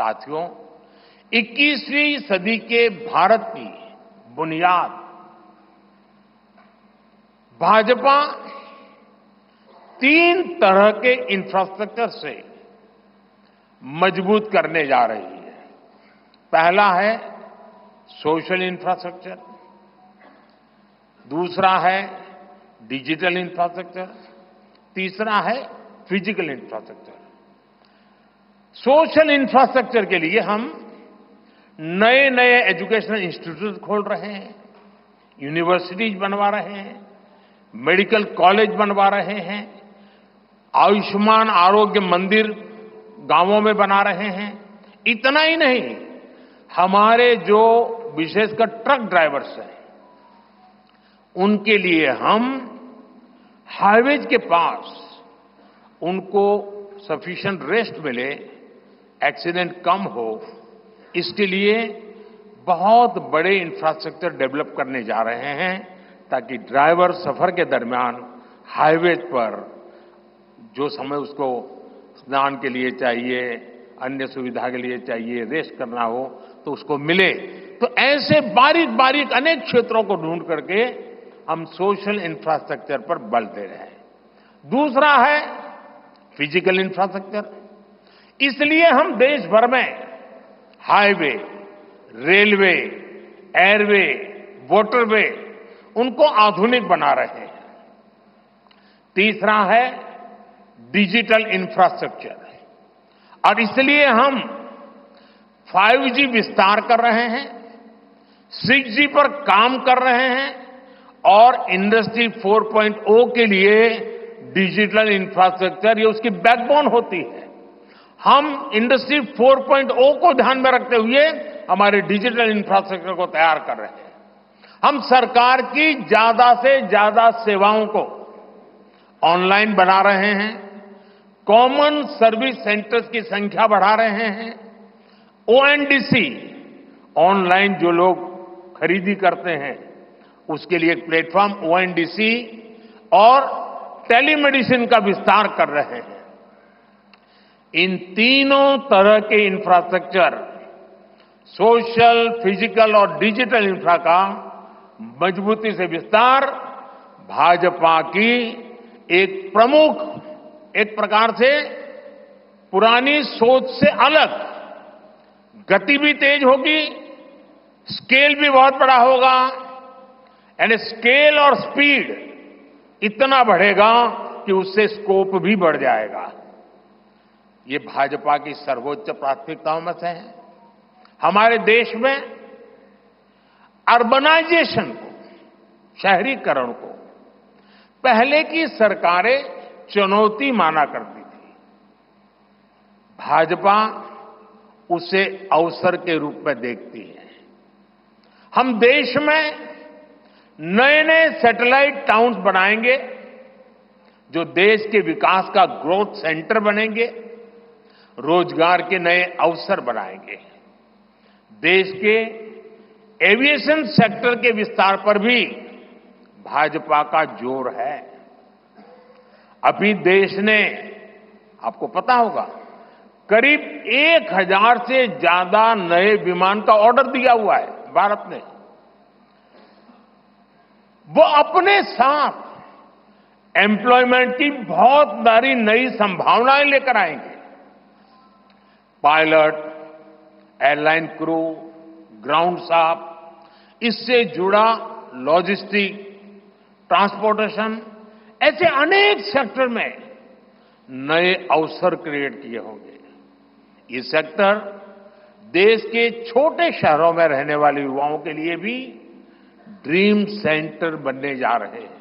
साथियों, 21वीं सदी के भारत की बुनियाद भाजपा 3 तरह के इंफ्रास्ट्रक्चर से मजबूत करने जा रही है। पहला है सोशल इंफ्रास्ट्रक्चर, दूसरा है डिजिटल इंफ्रास्ट्रक्चर, तीसरा है फिजिकल इंफ्रास्ट्रक्चर। सोशल इंफ्रास्ट्रक्चर के लिए हम नए नए एजुकेशनल इंस्टीट्यूट खोल रहे हैं, यूनिवर्सिटीज बनवा रहे हैं, मेडिकल कॉलेज बनवा रहे हैं, आयुष्मान आरोग्य मंदिर गांवों में बना रहे हैं। इतना ही नहीं, हमारे जो विशेषकर ट्रक ड्राइवर्स हैं, उनके लिए हम हाईवेज के पास उनको सफिशिएंट रेस्ट मिले, एक्सीडेंट कम हो, इसके लिए बहुत बड़े इंफ्रास्ट्रक्चर डेवलप करने जा रहे हैं, ताकि ड्राइवर सफर के दरमियान हाईवेज पर जो समय उसको स्नान के लिए चाहिए, अन्य सुविधा के लिए चाहिए, रेस्ट करना हो, तो उसको मिले। तो ऐसे बारीक बारीक अनेक क्षेत्रों को ढूंढ करके हम सोशल इंफ्रास्ट्रक्चर पर बल दे रहे हैं। दूसरा है फिजिकल इंफ्रास्ट्रक्चर। इसलिए हम देश भर में हाईवे, रेलवे, एयरवे, वाटरवे उनको आधुनिक बना रहे हैं। तीसरा है डिजिटल इंफ्रास्ट्रक्चर, और इसलिए हम 5G विस्तार कर रहे हैं, 6G पर काम कर रहे हैं, और इंडस्ट्री 4.0 के लिए डिजिटल इंफ्रास्ट्रक्चर ये उसकी बैकबोन होती है। हम इंडस्ट्री 4.0 को ध्यान में रखते हुए हमारे डिजिटल इंफ्रास्ट्रक्चर को तैयार कर रहे हैं। हम सरकार की ज्यादा से ज्यादा सेवाओं को ऑनलाइन बना रहे हैं, कॉमन सर्विस सेंटर्स की संख्या बढ़ा रहे हैं, ONDC ऑनलाइन जो लोग खरीदी करते हैं उसके लिए एक प्लेटफॉर्म ONDC और टेलीमेडिसिन का विस्तार कर रहे हैं। इन तीनों तरह के इंफ्रास्ट्रक्चर, सोशल, फिजिकल और डिजिटल इंफ्रा का मजबूती से विस्तार भाजपा की एक प्रमुख, एक प्रकार से पुरानी सोच से अलग, गति भी तेज होगी, स्केल भी बहुत बड़ा होगा, यानी स्केल और स्पीड इतना बढ़ेगा कि उससे स्कोप भी बढ़ जाएगा। ये भाजपा की सर्वोच्च प्राथमिकताओं में से है। हमारे देश में अर्बनाइजेशन को, शहरीकरण को पहले की सरकारें चुनौती माना करती थी। भाजपा उसे अवसर के रूप में देखती है। हम देश में नए नए सैटेलाइट टाउन्स बनाएंगे जो देश के विकास का ग्रोथ सेंटर बनेंगे, रोजगार के नए अवसर बनाएंगे। देश के एविएशन सेक्टर के विस्तार पर भी भाजपा का जोर है। अभी देश ने, आपको पता होगा, करीब 1000 से ज्यादा नए विमान का ऑर्डर दिया हुआ है भारत ने। वो अपने साथ एम्प्लॉयमेंट की बहुत सारी नई संभावनाएं लेकर आएंगे। Pilot, airline crew, ground staff, इससे जुड़ा लॉजिस्टिक, ट्रांसपोर्टेशन, ऐसे अनेक सेक्टर में नए अवसर क्रिएट किए होंगे। ये सेक्टर देश के छोटे शहरों में रहने वाले युवाओं के लिए भी ड्रीम सेंटर बनने जा रहे हैं।